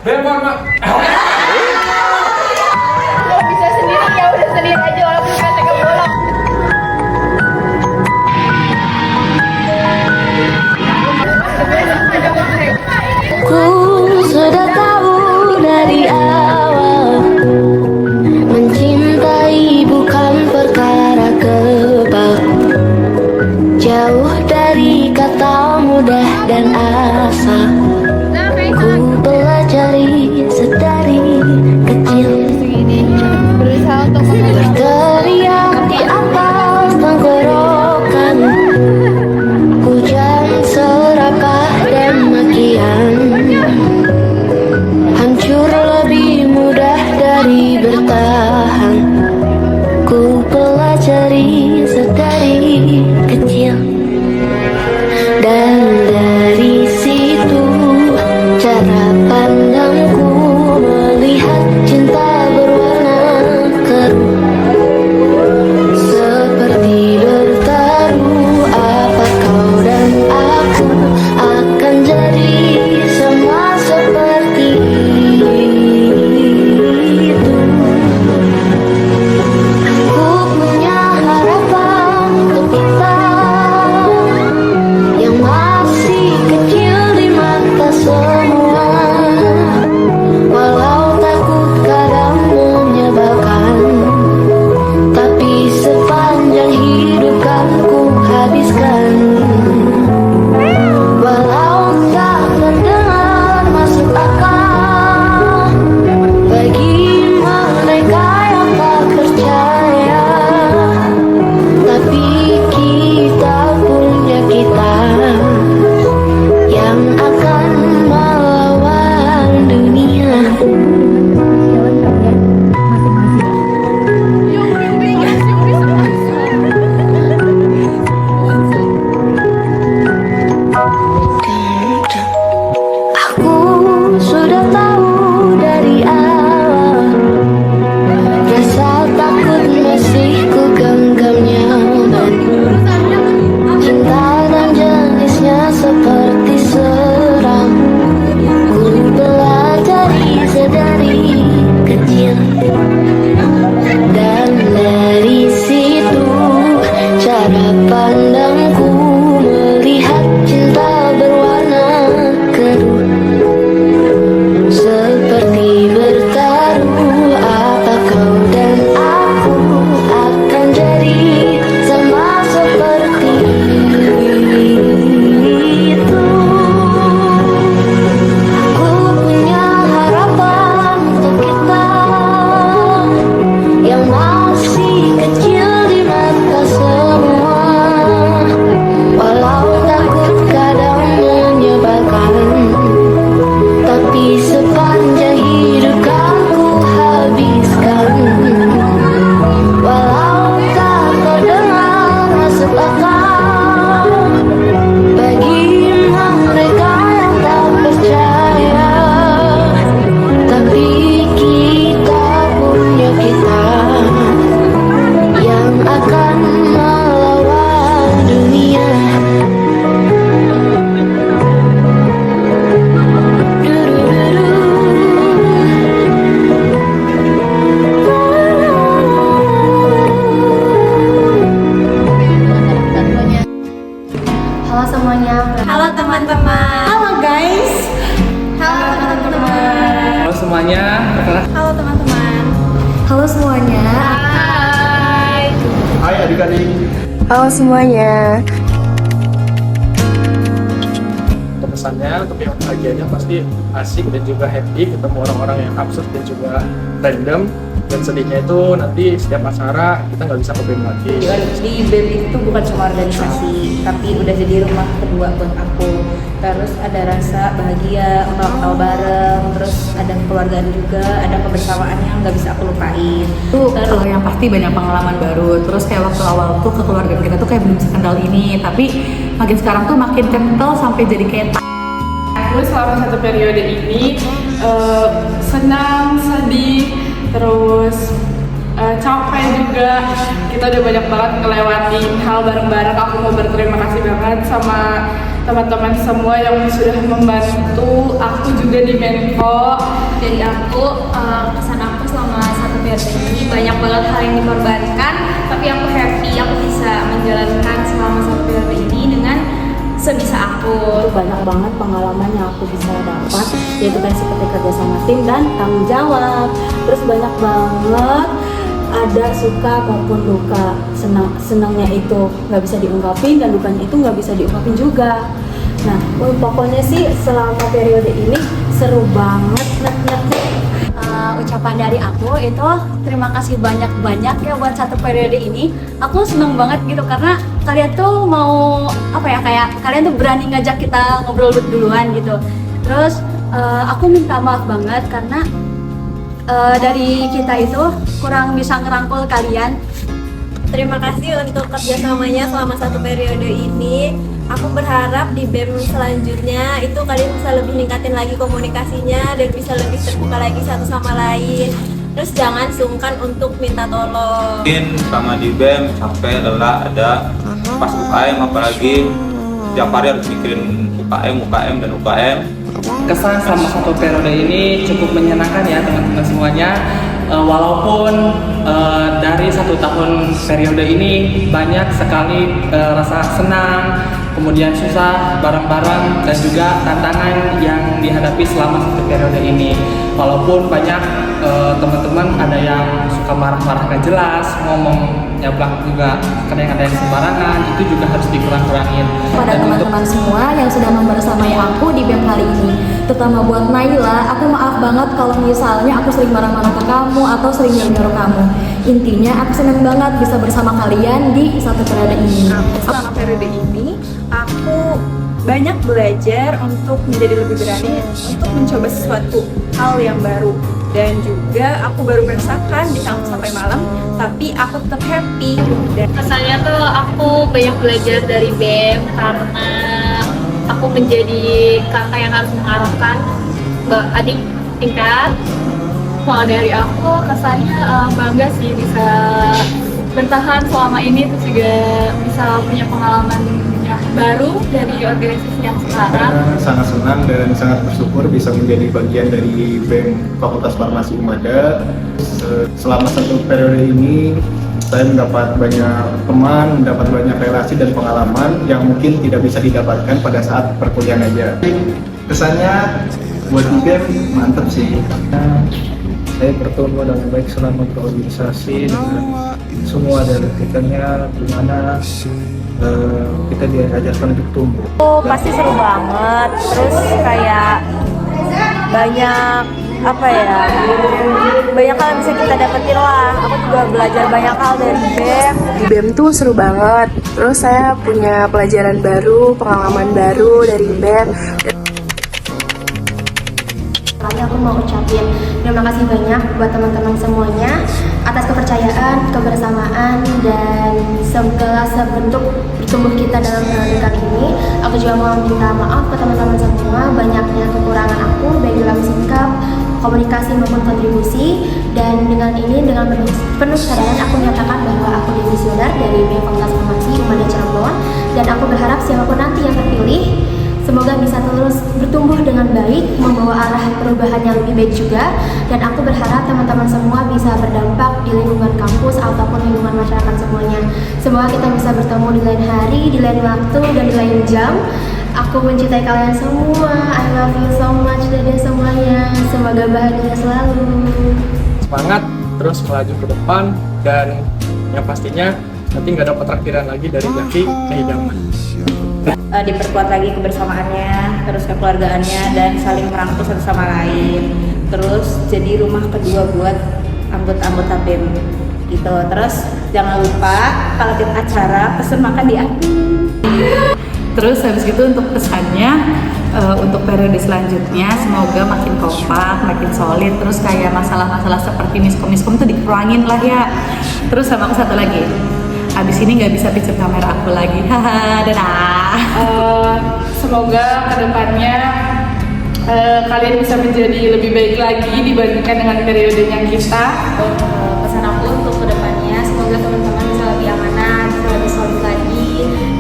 Reforma. Bisa sendiri ya, udah sendiri aja walaupun kan tegak bolong. Ku sudah tahu dari awal, mencintai bukan perkara kebal. Jauh dari kata mudah dan asal, ku pelajari sedari kecil. Berusaha untuk Berteriak di atas tenggorokan, hujan serapah dan makian. Hancur lebih mudah dari bertahan, ku pelajari sedari kecil. Dan dari situ cara pandangku melihat cinta berwarna keruh, seperti bertaruh. Apa kau dan aku akan jadi sama seperti itu. Aku punya harapan untuk kita yang masih kecil di mata semua. Walau takut kadang menyebalkan, tapi sepanjang hidup kan ku habiskan. Walau tak terdengar masuk akal bagi mereka yang tak percaya, tapi kita punya kita yang akan melawan dunia. Aku sudah tahu dari awal, rasa takut masih ku genggam nyaman. Cinta dan jenisnya seperti serang, ku pelajari sedari kecil. Dan dari situ cara pandangku melihat cinta berwarna keruh, seperti bertaruh. Apa kau dan aku akan jadi sama seperti itu. Aku punya harapan untuk kita yang masih kecil di mata semua. Walau takut kadang menyebalkan, tapi sepanjang hidup kan ku habiskan. Walau tak terdengar masuk akal bagi mereka yang tak percaya, tapi kita punya kita yang akan melawan dunia. Halo semuanya. Halo teman-teman. Halo guys. Halo teman-teman. Halo semuanya. Halo teman-teman. Halo semuanya. Hai adik-adik. Halo semuanya. Untuk pesannya, untuk yang bahagianya pasti asik dan juga happy ketemu orang-orang yang absurd dan juga random. Dan sedihnya itu nanti setiap acara kita nggak bisa ke BEM lagi. Di BEM itu bukan cuma organisasi, tapi udah jadi rumah kedua buat aku. Terus ada rasa bahagia, ketawa bareng, terus ada kekeluargaan juga, ada kebersamaan yang nggak bisa aku lupain. Terus yang pasti banyak pengalaman baru. Terus kayak waktu awal tuh kekeluargaan kita tuh kayak belum sekendal ini, tapi makin sekarang tuh makin kental sampai jadi kayak Aku selama satu periode ini senang, sedih, terus capek juga. Kita udah banyak banget ngelewatin hal bareng-bareng. Aku mau berterima kasih banget sama teman-teman semua yang sudah membantu aku juga di Menko. Dari aku, kesan aku selama satu periode ini banyak banget hal yang dikorbankan, tapi aku happy aku bisa menjalankan selama satu periode ini dengan sebisa aku. Banyak banget pengalaman yang aku bisa dapat, yaitu kan seperti kerja sama tim dan tanggung jawab. Terus banyak banget ada suka maupun duka. Senangnya itu nggak bisa diungkapin dan dukanya itu nggak bisa diungkapin juga. Nah, pokoknya sih selama periode ini seru banget. Ucapan dari aku itu terima kasih banyak-banyak ya buat satu periode ini. Aku seneng banget gitu karena kalian tuh mau apa ya, kayak kalian tuh berani ngajak kita ngobrol duluan gitu. Terus aku minta maaf banget karena dari kita itu kurang bisa ngerangkul kalian. Terima kasih untuk kerjasamanya selama satu periode ini. Aku berharap di BEM selanjutnya itu kalian bisa lebih ningkatin lagi komunikasinya dan bisa lebih terbuka lagi satu sama lain. Terus jangan sungkan untuk minta tolong. Mungkin sama di BEM sampai lelah ada pas UKM, apalagi tiap hari harus mikirin UKM dan UKM. Kesan selama satu periode ini cukup menyenangkan ya teman-teman semuanya. Walaupun dari 1 tahun periode ini banyak sekali rasa senang, kemudian susah bareng-bareng, dan juga tantangan yang dihadapi selama satu periode ini. Walaupun banyak teman-teman ada yang suka marah-marah gak jelas, ngomong nyablak juga, kadang-kadang yang sembarangan, itu juga harus dikurang-kurangin. Pada teman-teman semua yang sudah membersamai aku di BEM kali ini, terutama buat Naila, aku maaf banget kalau misalnya aku sering marah-marah ke kamu atau sering nyuruh kamu. Intinya aku senang banget bisa bersama kalian di satu periode ini. Selama periode ini aku banyak belajar untuk menjadi lebih berani untuk mencoba sesuatu hal yang baru, dan juga aku baru merasakan di kampus sampai malam, tapi aku tetap happy. Dan Kesannya tuh aku banyak belajar dari BEM karena aku menjadi kakak yang harus mengarahkan adik tingkat. Kalau dari aku kesannya bangga sih bisa bertahan selama ini, terus juga bisa punya pengalaman baru dari organisasi yang sekarang. Sangat senang dan sangat bersyukur bisa menjadi bagian dari BEM Fakultas Farmasi Unmada. Selama satu periode ini saya mendapat banyak teman, mendapat banyak relasi dan pengalaman yang mungkin tidak bisa didapatkan pada saat perkuliahan aja. Kesannya buat BEM mantep sih. Saya bertumbuh dengan baik selama berorganisasi dengan semua dari rekannya, gimana kita diajarkan untuk tumbuh. Pasti seru banget. Terus kayak banyak banyak hal yang bisa kita dapetin lah. Aku juga belajar banyak hal dari BEM. Di BEM tuh seru banget. Terus saya punya pelajaran baru, pengalaman baru dari BEM. Aku mau ucapin terima kasih banyak buat teman-teman semuanya atas kepercayaan, kebersamaan, dan segala bentuk bertumbuh kita dalam periode kali ini. Aku juga mau minta maaf ke teman-teman semua banyaknya kekurangan aku baik dalam sikap, komunikasi maupun kontribusi. Dan dengan penuh kesadaran aku menyatakan bahwa aku dimisioner dari BEM Fakultas Farmasi Unmada Cirebon, dan aku berharap siapapun nanti yang terpilih semoga bisa terus bertumbuh dengan baik, membawa arah perubahan yang lebih baik juga. Dan aku berharap teman-teman semua bisa berdampak di lingkungan kampus ataupun lingkungan masyarakat semuanya. Semoga kita bisa bertemu di lain hari, di lain waktu, dan di lain jam. Aku mencintai kalian semua. I love you so much, dadah semuanya. Semoga bahagia selalu. Semangat, terus melaju ke depan, dan yang pastinya nanti nggak dapat traktiran lagi dari Jaki kehidangan. Diperkuat lagi kebersamaannya, terus kekeluargaannya, dan saling merangkul satu sama lain. Terus jadi rumah kedua buat anggota BEM gitu. Terus jangan lupa kalau tiap acara pesen makan di aku. Terus habis itu untuk pesannya untuk periode selanjutnya semoga makin kompak, makin solid. Terus kayak masalah-masalah seperti miskom tuh dikurangin lah ya. Terus sama aku satu lagi, abis ini nggak bisa pinjam kamera aku lagi. Haha, dadah. Semoga kedepannya kalian bisa menjadi lebih baik lagi dibandingkan dengan periodenya kita. Pesan aku untuk kedepannya semoga teman-teman bisa lebih amanah, bisa lebih solid lagi,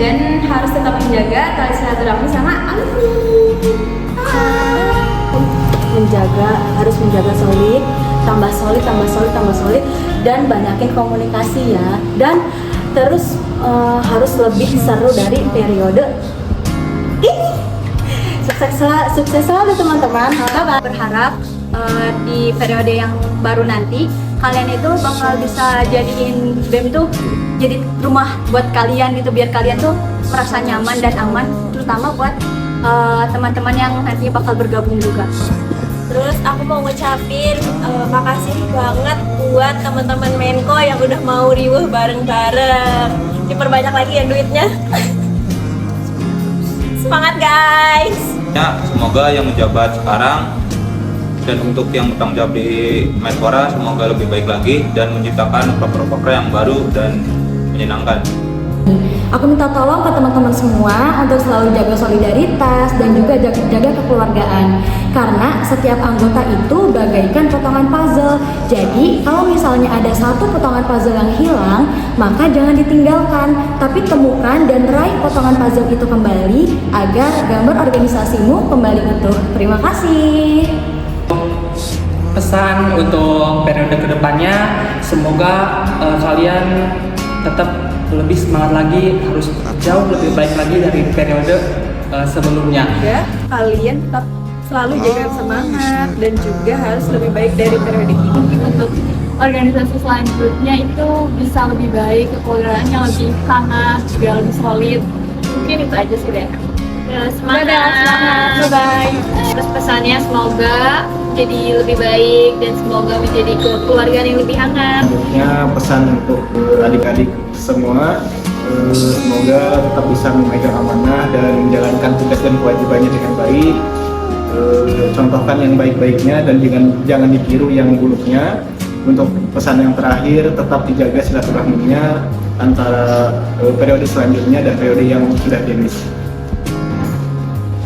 dan harus tetap menjaga tali silaturahmi sama alumni. Harus menjaga solid, tambah solid, dan banyakin komunikasi ya. Dan terus harus lebih seru dari periode ini. Sukses selalu teman-teman. Berharap di periode yang baru nanti kalian itu bakal bisa jadiin BEM tuh jadi rumah buat kalian gitu, biar kalian tuh merasa nyaman dan aman, terutama buat teman-teman yang nantinya bakal bergabung juga. Terus aku mau ngucapin makasih banget buat teman-teman Menko yang udah mau riuh bareng-bareng. Diperbanyak lagi ya duitnya. Semangat guys. Ya, semoga yang menjabat sekarang dan untuk yang bertanggung jawab di Menpora semoga lebih baik lagi dan menciptakan proker-proker yang baru dan menyenangkan. Aku minta tolong ke teman-teman semua untuk selalu jaga solidaritas dan juga jaga kekeluargaan, karena setiap anggota itu bagaikan potongan puzzle. Jadi kalau misalnya ada satu potongan puzzle yang hilang, maka jangan ditinggalkan, tapi temukan dan raih potongan puzzle itu kembali agar gambar organisasimu kembali utuh. Terima kasih. Pesan untuk periode kedepannya, semoga kalian tetap lebih semangat lagi, harus jauh lebih baik lagi dari periode sebelumnya. Ya, kalian tetap selalu jaga semangat dan juga harus lebih baik dari periode ini. Untuk organisasi selanjutnya itu bisa lebih baik, kekeluargaannya lebih hangat, juga lebih solid. Mungkin itu aja sih deh. Semangat. Bye. Terus pesannya semoga jadi lebih baik dan semoga menjadi kekeluargaan yang lebih hangat. Selanjutnya pesan untuk adik-adik semua, semoga tetap bisa memegang amanah dan menjalankan tugas dan kewajibannya dengan baik. Contohkan yang baik-baiknya dan jangan ditiru yang buruknya. Untuk pesan yang terakhir, tetap dijaga silaturahminya antara periode selanjutnya dan periode yang sudah finish.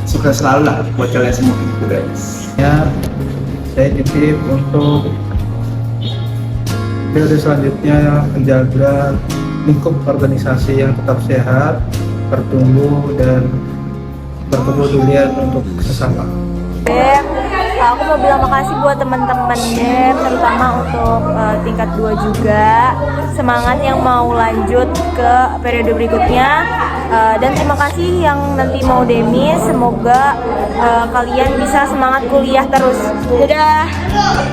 Sukses selalu lah buat kalian semua guys. Ya, saya titip untuk periode selanjutnya menjaga lingkup organisasi yang tetap sehat, bertumbuh dan berkepedulian untuk sesama. Aku mau bilang makasih buat teman-teman BEM, terutama untuk tingkat 2 juga. Semangat yang mau lanjut ke periode berikutnya. Dan terima kasih yang nanti mau demis. Semoga kalian bisa semangat kuliah terus. Dadah.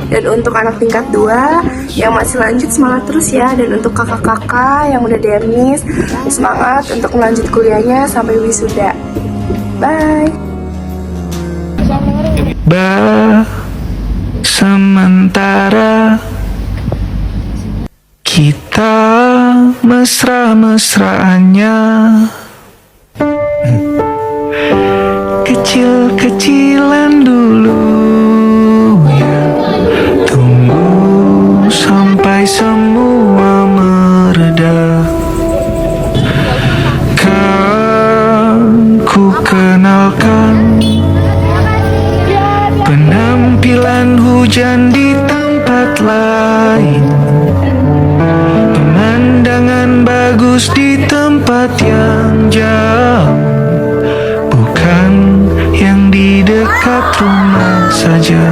Dan untuk anak tingkat 2 yang masih lanjut, semangat terus ya. Dan untuk kakak-kakak yang udah demis, semangat untuk melanjut kuliahnya sampai wisuda. Bye. Sementara kita mesra-mesraannya, kecil-kecilan dulu ya, tunggu sampai semua mereda. Kan ku kenalkan penampilan hujan di tempat lain, pemandangan bagus di tempat yang jauh, bukan yang di dekat rumah saja.